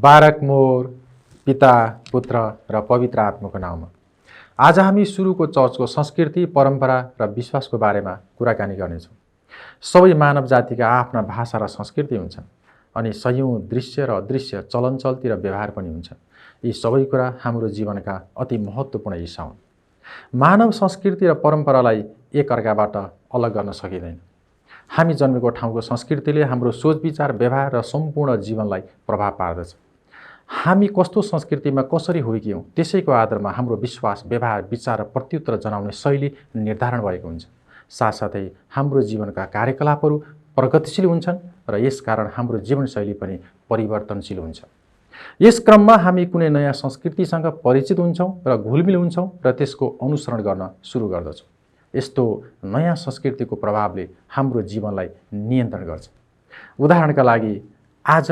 बारक more, पिता, पुत्र र पवित्र आत्माको नाउँमा। आज हामी सुरुको चर्चको संस्कृति, परम्परा र विश्वासको बारेमा कुराकानी गर्नेछौँ। सबै मानव जातिका आफ्ना भाषा र संस्कृति हुन्छन् अनि सयौं दृश्य र अदृश्य चलनचल्ती र व्यवहार पनि हुन्छन्। यी सबै कुरा हाम्रो जीवनका अति महत्त्वपूर्ण हिस्सा हुन्। मानव संस्कृति र परम्परालाई एकअर्काबाट अलग गर्न सकिँदैन। हामी जन्मेको ठाउँको संस्कृतिले हाम्रो सोच विचार, व्यवहार र सम्पूर्ण जीवनलाई प्रभाव पार्दछ। हामी कस्तो संस्कृतिमा कसरी हुर्कियौं त्यसैको आधारमा हाम्रो विश्वास, व्यवहार, विचार र प्रत्युत्तर जनाउने शैली निर्धारण भएको हुन्छ। साथसाथै हाम्रो जीवनका कार्यकलापहरू प्रगतिशील हुन्छन् र यसकारण हाम्रो जीवनशैली पनि परिवर्तनशील हुन्छ। यस क्रममा हामी कुनै नयाँ संस्कृतिसँग परिचित हुन्छौं र घुलमिल हुन्छौं र त्यसको अनुसरण गर्न सुरु गर्दछौं। यस्तो नयाँ संस्कृतिको प्रभावले हाम्रो जीवनलाई नियन्त्रण गर्छ। उदाहरणका लागि आज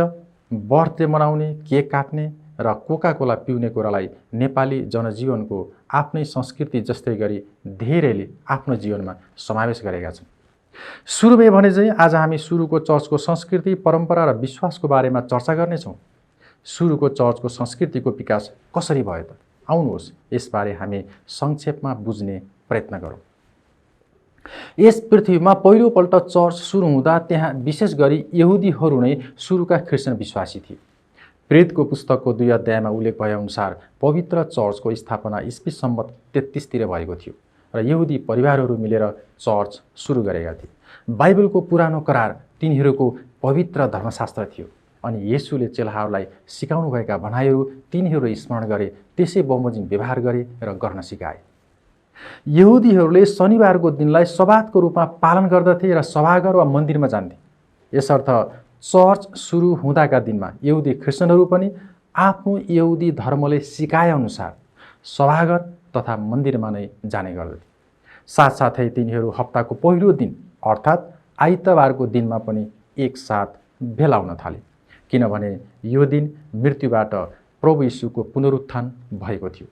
बर्थडे मनाउने, केक काट्ने र कोका कोला पिउने कुरालाई नेपाली जनजीवनको आफ्नै संस्कृति जस्तै गरी धेरैले आफ्नो जीवनमा समावेश गरेका छन्। सुरुमै भने चाहिँ आज हामी सुरुको चर्चको संस्कृति, परम्परा र विश्वासको बारेमा चर्चा गर्नेछौँ। सुरुको चर्चको संस्कृतिको विकास कसरी भयो त? आउनुहोस् यसबारे हामी संक्षेपमा बुझ्ने प्रयत्न गरौँ। यस पृथ्वीमा पहिलोपल्ट चर्च सुरु हुँदा त्यहाँ विशेष गरी यहुदीहरू नै सुरुका क्रिस्चियन विश्वासी थिए। प्रेरितको पुस्तकको 2 अध्यायमा उल्लेख भएअनुसार पवित्र चर्चको स्थापना ईस्वी सम्वत 33 तिर भएको थियो र यहुदी परिवारहरू मिलेर चर्च सुरु गरेका थिए। बाइबलको पुरानो करार तिनीहरूको पवित्र धर्मशास्त्र थियो अनि येशूले चेलाहरूलाई सिकाउनुभएका भनाइहरू तिनीहरू स्मरण गरे, त्यसै बमोजिम व्यवहार गरे र गर्न सिकाए। यहुदीहरूले शनिबारको दिनलाई सब्बातको रूपमा पालन गर्दथे र सभाघर वा मन्दिरमा जान्थे। यसर्थ चर्च सुरु हुँदाका दिनमा यहुदी क्रिस्चियनहरू पनि आफ्नो यहुदी धर्मले सिकाएअनुसार सभाघर तथा मन्दिरमा नै जाने गर्दथे। साथसाथै तिनीहरू हप्ताको पहिलो दिन अर्थात् आइतबारको दिनमा पनि एकसाथ भेला हुन थाले, किनभने यो दिन मृत्युबाट प्रभु यीशुको पुनरुत्थान भएको थियो।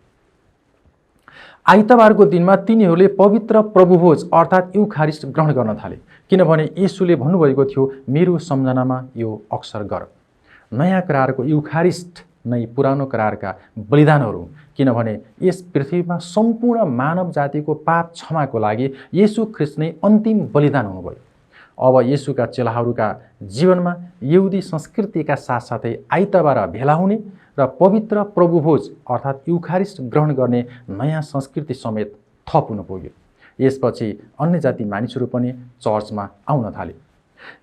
आइतबारको दिनमा तिनीहरूले पवित्र प्रभुभोज अर्थात् युखारिस्ट ग्रहण गर्न थाले, किनभने येशूले भन्नुभएको थियो, मेरो सम्झनामा यो अक्सर गर। नयाँ करारको युखारिस्ट नै पुरानो करारका बलिदानहरू, किनभने यस पृथ्वीमा सम्पूर्ण मानव जातिको पाप क्षमाको लागि येशू ख्रीष्ट नै अन्तिम बलिदान हुनुभयो। अब येशूका चेलाहरूका जीवनमा यहुदी संस्कृतिका साथसाथै आइतबार भेला हुने र पवित्र प्रभुभोज अर्थात् युखारिस्ट ग्रहण गर्ने नयाँ संस्कृति समेत थप हुन पुग्यो। यसपछि अन्य जाति मानिसहरू पनि चर्चमा आउन थाले।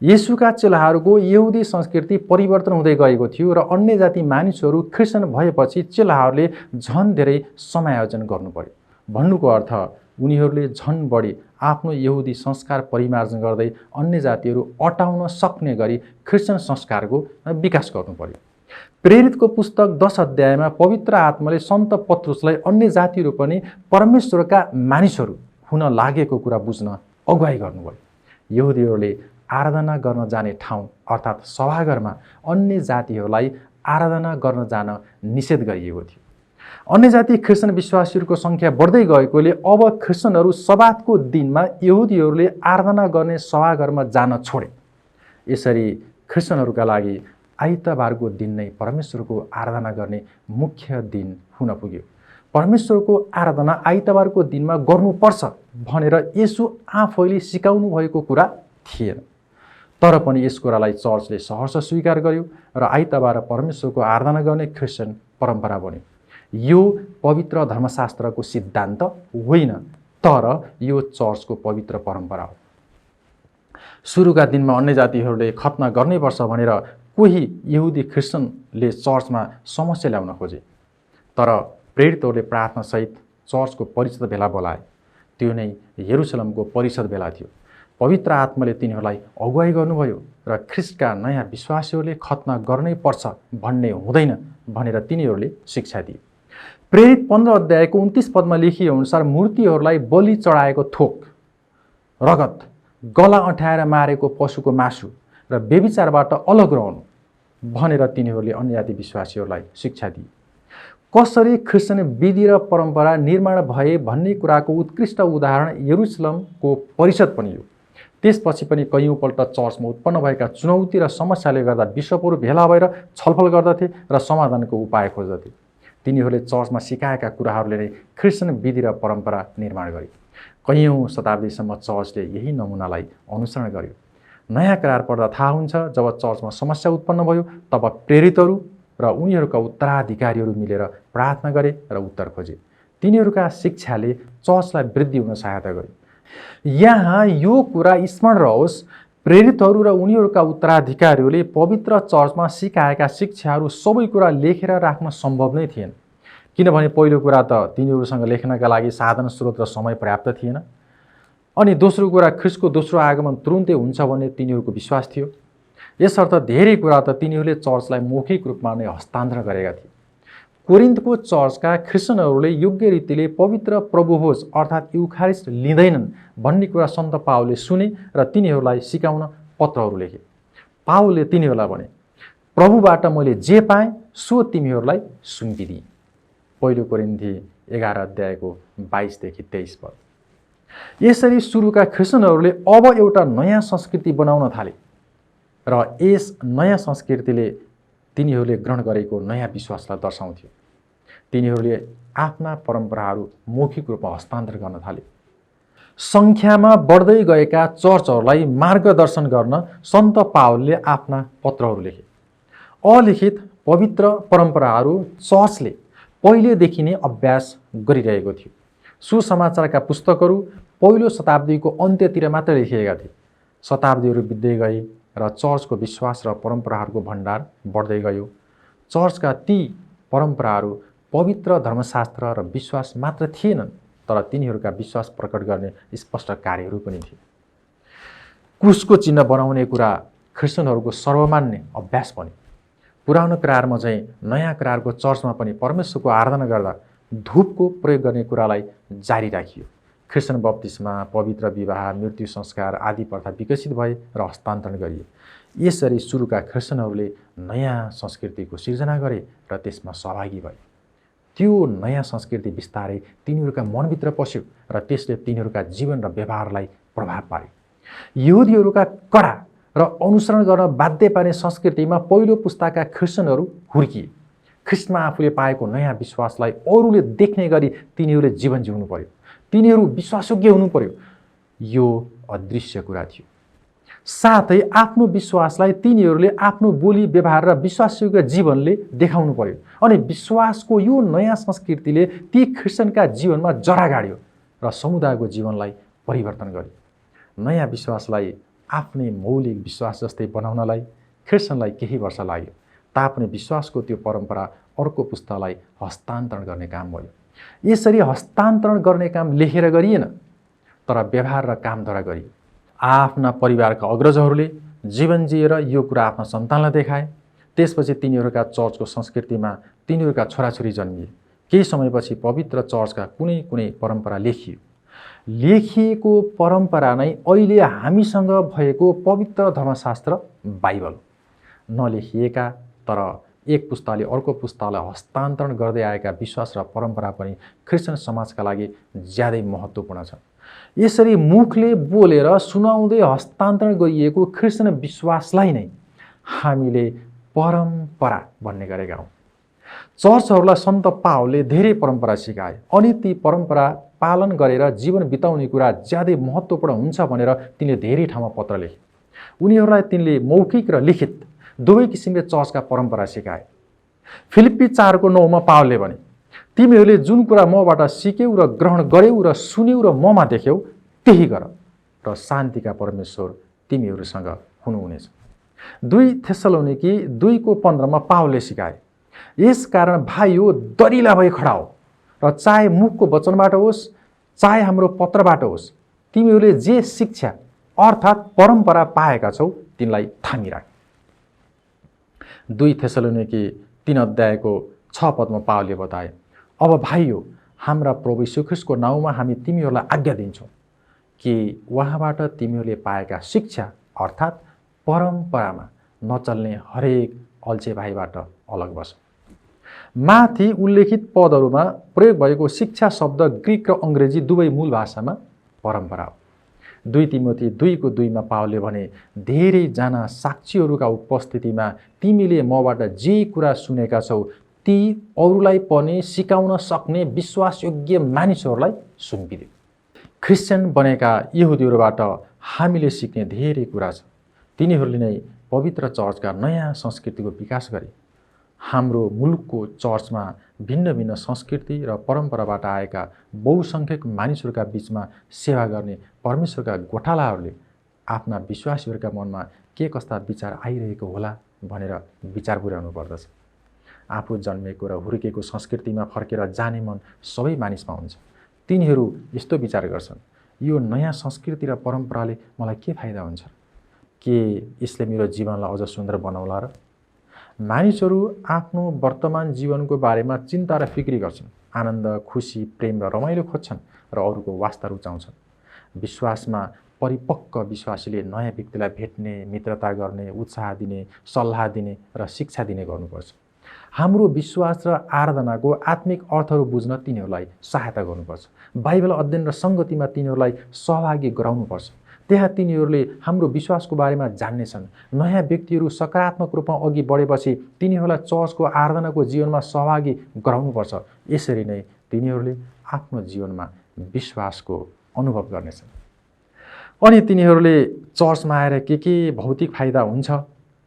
येशूका चेलाहरूको यहुदी संस्कृति परिवर्तन हुँदै गएको थियो र अन्य जाति मानिसहरू क्रिस्चियन भएपछि चेलाहरूले झन धेरै समायोजन गर्नु पर्यो। भन्नुको अर्थ उनीहरूले झन बढी आफ्नो यहुदी संस्कार परिमार्जन गर्दै अन्य जातिहरू अटाउन सक्ने गरी क्रिस्चियन संस्कारको विकास गर्नु पर्यो। प्रेरितको पुस्तक 10 अध्यायमा पवित्र आत्माले सन्त पत्रुसलाई अन्य जातिहरू पनि परमेश्वरका मानिसहरू हुन लागेको कुरा बुझ्न अगुवाई गर्नुभयो। यहुदीहरूले आराधना गर्न जाने ठाउँ अर्थात् सभाघरमा अन्य जातिहरूलाई आराधना गर्न जान निषेध गरिएको थियो। अन्य जाति क्रिस्चियन विश्वासीहरूको सङ्ख्या बढ्दै गएकोले अब क्रिस्चियनहरू सब्बातको दिनमा यहुदीहरूले आराधना गर्ने सभाघरमा जान छोडे। यसरी क्रिस्चियनहरूका लागि आइतबारको दिन नै परमेश्वरको आराधना गर्ने मुख्य दिन हुन पुग्यो। परमेश्वरको आराधना आइतबारको दिनमा गर्नुपर्छ भनेर येशू आफैले सिकाउनु भएको कुरा थिएन। तर पनि यस कुरालाई चर्चले सहर्ष स्वीकार गर्यो र आइतबार परमेश्वरको आराधना गर्ने क्रिस्चियन परम्परा बन्यो। यो पवित्र धर्मशास्त्रको सिद्धान्त होइन, तर यो चर्चको पवित्र परम्परा हो। सुरुका दिनमा अन्य जातिहरूले खतना गर्नैपर्छ भनेर कोही यहुदी क्रिस्चियनले चर्चमा समस्या ल्याउन खोजे, तर प्रेरितहरूले प्रार्थनासहित चर्चको परिषद भेला बोलाए। त्यो नै यरुसलेमको परिषद भेला थियो। पवित्र आत्माले तिनीहरूलाई अगुवाई गर्नुभयो र ख्रीष्टका नयाँ विश्वासीहरूले खतना गर्नैपर्छ भन्ने हुँदैन भनेर तिनीहरूले शिक्षा दिए। प्रेरित 15 अध्यायको 29 पदमा लेखिए अनुसार मूर्तिहरूलाई बलि चढाएको थोक, रगत, गला अँठ्याएर मारेको पशुको मासु र व्यभिचारबाट अलग रहनु भनेर तिनीहरूले अन्य जाति विश्वासीहरूलाई शिक्षा दिए। कसरी क्रिस्चियन विधि र परम्परा निर्माण भए भन्ने कुराको उत्कृष्ट उदाहरण यरुसलेमको परिषद पनि हो। त्यसपछि पनि कैयौँपल्ट चर्चमा उत्पन्न भएका चुनौती र समस्याले गर्दा विश्वहरू भेला भएर छलफल गर्दथे र समाधानको उपाय खोज्दथे। तिनीहरूले चर्चमा सिकाएका कुराहरूले नै क्रिस्चियन विधि र परम्परा निर्माण गरे। कैयौँ शताब्दीसम्म चर्चले यही नमुनालाई अनुसरण गर्यो। नयाँ करार पढ्दा थाहा हुन्छ, जब चर्चमा समस्या उत्पन्न भयो तब प्रेरितहरू र उनीहरूका उत्तराधिकारीहरू मिलेर प्रार्थना गरे र उत्तर खोजे। तिनीहरूका शिक्षाले चर्चलाई वृद्धि हुन सहायता गर्यो। यहाँ यो कुरा स्मरण रहोस्, प्रेरितहरू र उनीहरूका उत्तराधिकारीहरूले पवित्र चर्चमा सिकाएका शिक्षाहरू सबै कुरा लेखेर राख्न सम्भव नै थिएन, किनभने पहिलो कुरा त तिनीहरूसँग लेख्नका लागि साधन स्रोत र समय पर्याप्त थिएन। अनि दोस्रो कुरा, ख्रिस्टको दोस्रो आगमन तुरुन्तै हुन्छ भन्ने तिनीहरूको विश्वास थियो। यसर्थ धेरै कुरा त तिनीहरूले चर्चलाई मौखिक रूपमा नै हस्तान्तरण गरेका थिए। कोरिन्थको चर्चका क्रिस्चियनहरूले योग्य रीतिले पवित्र प्रभुभोज अर्थात् युखारिस्ट लिँदैनन् भन्ने कुरा सन्त पावलले सुने र तिनीहरूलाई सिकाउन पत्रहरू लेखे। पावलले तिनीहरूलाई भने, प्रभुबाट मैले जे पाएँ सो तिमीहरूलाई सुम्पिदिएँ। पहिलो कोरिन्थी 11 अध्यायको 22 देखि 23 पद। यसरी सुरुका क्रिस्चियनहरूले अब एउटा नयाँ संस्कृति बनाउन थाले र यस नयाँ संस्कृतिले तिनीहरूले ग्रहण गरेको नयाँ विश्वासलाई दर्शाउँथ्यो। तिनीहरूले आफ्ना परम्पराहरू मौखिक रूपमा हस्तान्तरण गर्न थाले। सङ्ख्यामा बढ्दै गएका चर्चहरूलाई मार्गदर्शन गर्न सन्त पावलले आफ्ना पत्रहरू लेखे। अलिखित पवित्र परम्पराहरू चर्चले पहिलेदेखि नै अभ्यास गरिरहेको थियो। सुसमाचारका पुस्तकहरू पहिलो शताब्दीको अन्त्यतिर मात्र लेखिएका थिए। शताब्दीहरू बित्दै गए र चर्चको विश्वास र परम्पराहरूको भण्डार बढ्दै गयो। चर्चका ती परम्पराहरू पवित्र धर्मशास्त्र र विश्वास मात्र थिएनन्, तर तिनीहरूका विश्वास प्रकट गर्ने स्पष्ट कार्यहरू पनि थिए। क्रुसको चिन्ह बनाउने कुरा क्रिस्चियनहरूको सर्वमान्य अभ्यास बन्यो। पुरानो करारमा चाहिँ नयाँ करारको चर्चमा पनि परमेश्वरको आराधना गर्दा धूपको प्रयोग गर्ने कुरालाई जारी राखियो। क्रिस्चियन बप्तिस्मा, पवित्र विवाह, मृत्यु संस्कार आदि प्रथा विकसित भए र हस्तान्तरण गरिए। यसरी सुरुका क्रिस्चियनहरूले नयाँ संस्कृतिको सिर्जना गरे र त्यसमा सहभागी भए। त्यो नयाँ संस्कृति बिस्तारै तिनीहरूका मनभित्र पस्यो र त्यसले तिनीहरूका जीवन र व्यवहारलाई प्रभाव पार्यो। यहुदीहरूका कडा र अनुसरण गर्न बाध्य पार्ने संस्कृतिमा पहिलो पुस्ताका क्रिस्चियनहरू हुर्किए। ख्रिस्टमा आफूले पाएको नयाँ विश्वासलाई अरूले देख्ने गरी तिनीहरूले जीवन जिउनु पर्यो। तिनीहरू विश्वासयोग्य हुनु पर्यो। यो अदृश्य कुरा थियो। साथै आफ्नो विश्वासलाई तिनीहरूले आफ्नो बोली व्यवहार र विश्वासयोग्य जीवनले देखाउनु पर्यो। अनि विश्वासको यो नयाँ संस्कृतिले ती क्रिस्चियनका जीवनमा जरा गाड्यो र समुदायको जीवनलाई परिवर्तन गर्यो। नयाँ विश्वासलाई आफ्नै मौलिक विश्वास जस्तै बनाउनलाई क्रिस्चियनलाई केही वर्ष लाग्यो, तापनि विश्वासको त्यो परम्परा अर्को पुस्तालाई हस्तान्तरण गर्ने काम भयो। यसरी हस्तान्तरण गर्ने काम लेखेर गरिएन, तर व्यवहार र कामद्वारा गरियो। आफ्ना परिवारका अग्रजहरूले जीवन जिएर यो कुरा आफ्ना सन्तानलाई देखाए। त्यसपछि तिनीहरूका चर्चको संस्कृतिमा तिनीहरूका छोराछोरी जन्मिए। केही समयपछि पवित्र चर्चका कुनै कुनै परम्परा लेखियो। लेखिएको परम्परा नै अहिले हामीसँग भएको पवित्र धर्मशास्त्र बाइबल। नलेखिएका तर एक पुस्ताले अर्को पुस्तालाई हस्तान्तरण गर्दै आएका विश्वास र परम्परा पनि क्रिस्चियन समाजका लागि ज्यादै महत्त्वपूर्ण छ। यसरी मुखले बोलेर सुनाउँदै हस्तान्तरण गरिएको क्रिस्चियन विश्वासलाई नै हामीले परम्परा भन्ने गरेका हौँ। चर्चहरूलाई सन्त पावलले धेरै परम्परा सिकाए अनि ती परम्परा पालन गरेर जीवन बिताउने कुरा ज्यादै महत्त्वपूर्ण हुन्छ भनेर तिनले धेरै ठाउँमा पत्र लेखे। उनीहरूलाई तिनले मौखिक र लिखित दुवै किसिमले चर्चका परम्परा सिकाए। फिलिप्पी 4:9 मा पावलले भने, तिमीहरूले जुन कुरा मबाट सिक्यौ र ग्रहण गर्यौ र सुन्यौ र ममा देख्यौ त्यही गर र शान्तिका परमेश्वर तिमीहरूसँग हुनुहुनेछ। 2 थेसलोनिकी 2:15 मा पावलले सिकाए, यस कारण भाइयो दरिला भई खडा हो र चाहे मुखको वचनबाट होस् चाहे हाम्रो पत्रबाट होस् तिमीहरूले जे शिक्षा अर्थात् परम्परा पाएका छौ तिनलाई थामिराख। 2 थेसलोनिकी 3 अध्यायको 6 पदमा पावलले बताए, अब भाइयो हाम्रा प्रभु यीशु ख्रीष्टको नाउँमा हामी तिमीहरूलाई आज्ञा दिन्छौँ कि उहाँबाट तिमीहरूले पाएका शिक्षा अर्थात् परम्परामा नचल्ने हरेक अल्छे भाइबाट अलग बस। माथि उल्लेखित पदहरूमा प्रयोग भएको शिक्षा शब्द ग्रीक र अङ्ग्रेजी दुवै मूल भाषामा परम्परा हो। 2 तिमोथी 2:2 पावलले भने, धेरैजना साक्षीहरूका उपस्थितिमा तिमीले मबाट जे कुरा सुनेका छौ ती अरूलाई पनि सिकाउन सक्ने विश्वासयोग्य मानिसहरूलाई सुम्पिदेऊ। क्रिस्चियन बनेका यहुदीहरूबाट हामीले सिक्ने धेरै कुरा छ। तिनीहरूले नै पवित्र चर्चका नयाँ संस्कृतिको विकास गरे। हाम्रो मुलुकको चर्चमा भिन्न भिन्न संस्कृति र परम्पराबाट आएका बहुसङ्ख्यक मानिसहरूका बीचमा सेवा गर्ने परमेश्वरका गोठालाहरूले आफ्ना विश्वासीहरूका मनमा के कस्ता विचार आइरहेको होला भनेर विचार पुर्याउनु पर्दछ। आफू जन्मेको र हुर्केको संस्कृतिमा फर्केर जाने मन सबै मानिसमा हुन्छ। तिनीहरू यस्तो विचार गर्छन्, यो नयाँ संस्कृति र परम्पराले मलाई के फाइदा हुन्छ? के यसले मेरो जीवनलाई अझ सुन्दर बनाउला र? मानिसहरू आफ्नो वर्तमान जीवनको बारेमा चिन्ता र फिक्री गर्छन्। आनन्द, खुसी, प्रेम र रमाइलो खोज्छन् र अरूको वास्ता रुचाउँछन्। विश्वासमा परिपक्व विश्वासीले नयाँ व्यक्तिलाई भेट्ने, मित्रता गर्ने, उत्साह दिने, सल्लाह दिने र शिक्षा दिने गर्नुपर्छ। हाम्रो विश्वास र आराधनाको आत्मिक अर्थहरू बुझ्न तिनीहरूलाई सहायता गर्नुपर्छ। बाइबल अध्ययन र सङ्गतिमा तिनीहरूलाई सहभागी गराउनुपर्छ। त्यहाँ तिनीहरूले हाम्रो विश्वासको बारेमा जान्नेछन्। नयाँ व्यक्तिहरू सकारात्मक रूपमा अघि बढेपछि तिनीहरूलाई चर्चको आराधनाको जीवनमा सहभागी गराउनुपर्छ। यसरी नै तिनीहरूले आफ्नो जीवनमा विश्वासको अनुभव गर्नेछन्। अनि तिनीहरूले चर्चमा आएर के भौतिक फाइदा हुन्छ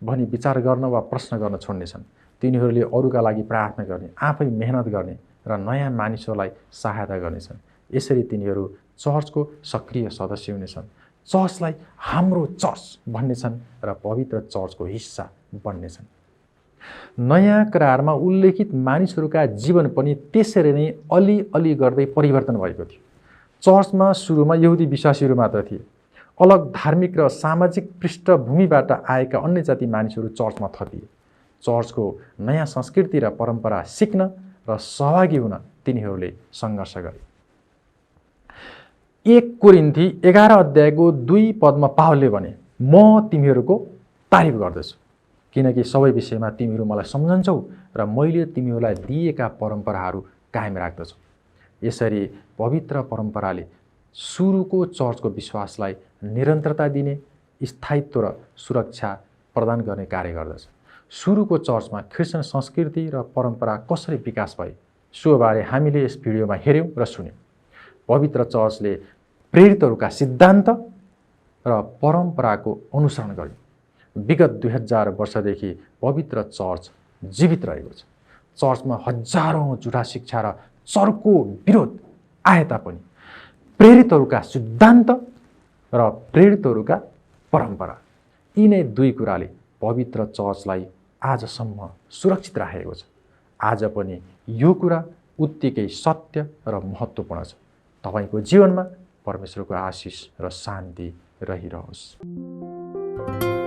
भनी विचार गर्न वा प्रश्न गर्न छोड्नेछन्। तिनीहरूले अरूका लागि प्रार्थना गर्ने, आफै मेहनत गर्ने र नयाँ मानिसहरूलाई सहायता गर्नेछन्। यसरी तिनीहरू चर्चको सक्रिय सदस्य हुनेछन्। चर्चलाई हाम्रो चर्च भन्नेछन् र पवित्र चर्चको हिस्सा बन्नेछन्। नयाँ करारमा उल्लेखित मानिसहरूका जीवन पनि त्यसरी नै अलिअलि गर्दै परिवर्तन भएको थियो। चर्चमा सुरुमा यहुदी विश्वासीहरू मात्र थिए। अलग धार्मिक र सामाजिक पृष्ठभूमिबाट आएका अन्य जाति मानिसहरू चर्चमा थपिए। चर्चको नयाँ संस्कृति र परम्परा सिक्न र सहभागी हुन तिनीहरूले सङ्घर्ष गरे। 1 कोरिन्थी 11:2 पावलले भने, म तिमीहरूको तारिफ गर्दछु किनकि सबै विषयमा तिमीहरू मलाई सम्झन्छौ र मैले तिमीहरूलाई दिएका परम्पराहरू कायम राख्दछु। यसरी पवित्र परम्पराले सुरुको चर्चको विश्वासलाई निरन्तरता दिने, स्थायित्व र सुरक्षा प्रदान गर्ने कार्य गर्दछ। सुरुको चर्चमा क्रिस्चियन संस्कृति र परम्परा कसरी विकास भए सोबारे हामीले यस भिडियोमा हेर्यौं र सुन्यौं। पवित्र चर्चले प्रेरितहरूका सिद्धान्त र परम्पराको अनुसरण गर्यो। विगत 2000 वर्षदेखि पवित्र चर्च जीवित रहेको छ। चर्चमा हजारौं झुटा शिक्षा र चर्को विरोध आए तापनि प्रेरितहरूका सिद्धान्त र प्रेरितहरूका परम्परा, यी नै दुई कुराले पवित्र चर्चलाई आजसम्म सुरक्षित राखेको छ। आज पनि यो कुरा उत्तिकै सत्य र महत्त्वपूर्ण छ। तपाईको जीवनमा परमेश्वरको आशिष र शान्ति रहिरहोस्।